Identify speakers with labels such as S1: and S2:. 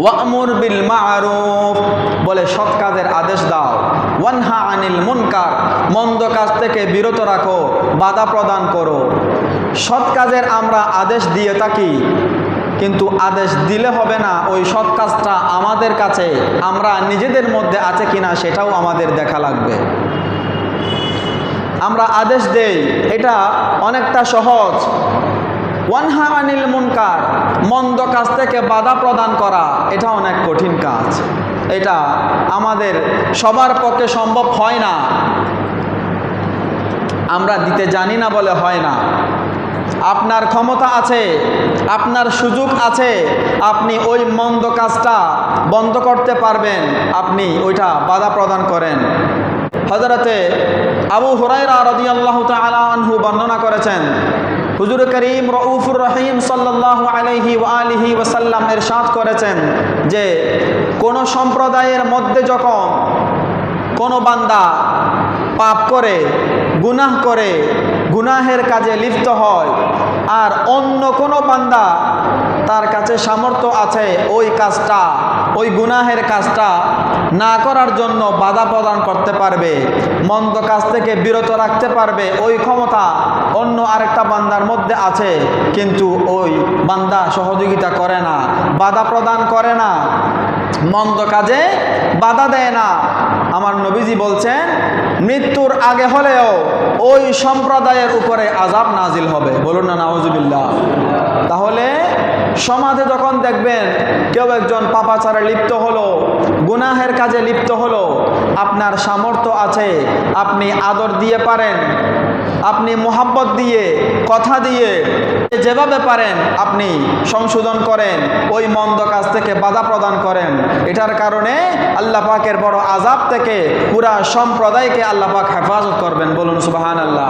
S1: ওয়া'মুর বিল মা'রুফ, বলে সৎ কাজের আদেশ দাও। ওয়ানহা আনিল মুনকার, মন্দ কাজ থেকে বিরত রাখো, বাধা প্রদান করো। সৎ কাজের আমরা আদেশ দিয়ে থাকি, কিন্তু আদেশ দিলে হবে না, ওই সৎ কাজটা আমাদের কাছে আমরা নিজেদের মধ্যে আছে কিনা সেটাও আমাদের দেখা লাগবে। আমরা আদেশ দেই, এটা অনেকটা সহজ। ওয়ানহা আনিল মুনকার, মন্দ কাজ থেকে বাধা প্রদান করা, এটা অনেক কঠিন কাজ। এটা আমাদের সবার পক্ষে সম্ভব হয় না, আমরা দিতে জানি না বলে হয় না। আপনার ক্ষমতা আছে, আপনার সুযোগ আছে, আপনি ওই মন্দ কাজটা বন্ধ করতে পারবেন, আপনি ওইটা বাধা প্রদান করেন। হযরতে আবু হুরায়রা রাদিয়াল্লাহু তাআলা আনহু বর্ণনা করেছেন, হুজুর করিম রউফুর রহিম সাল্লাল্লাহু আলাইহি ওয়া আলিহি ওয়াসাল্লাম ইরশাদ করেছেন যে কোন সম্প্রদায়ের মধ্যে যখন কোনো বান্দা পাপ করে, গুনাহ করে, গুনাহের কাজে লিপ্ত হয়, আর অন্য কোনো বান্দা তার কাছে সামর্থ্য আছে ওই কাজটা, ওই গুনাহের কাজটা না করার জন্য বাধা প্রদান করতে পারবে, মন্দ কাজ থেকে বিরত রাখতে পারবে, ওই ক্ষমতা অন্য আরেকটা বান্দার মধ্যে আছে, কিন্তু ওই বান্দা সহযোগিতা করে না, বাধা প্রদান করে না, মন্দ কাজে বাধা দেয় না, আমার নবীজি বলছেন মৃত্যুর আগে হলেও ওই সম্প্রদায়ের উপরে আযাব নাজিল হবে। বলুন না নাউজুবিল্লাহ। তাহলে সমাজে যখন দেখবেন কেউ একজন পাপাচারে লিপ্ত হলো, গুনাহের কাজে লিপ্ত হলো, আপনার সামর্থ্য আছে, আপনি আদর দিয়ে পারেন, আপনি মোহাব্বত দিয়ে, কথা দিয়ে, যেভাবে পারেন আপনি সংশোধন করেন, ওই মন্দ কাজ থেকে বাধা প্রদান করেন। এটার কারণে আল্লাহ পাকের বড় আযাব থেকে পুরা সম্প্রদায়কে আল্লাহ পাক হেফাজত করবেন। বলুন সুবহানাল্লাহ।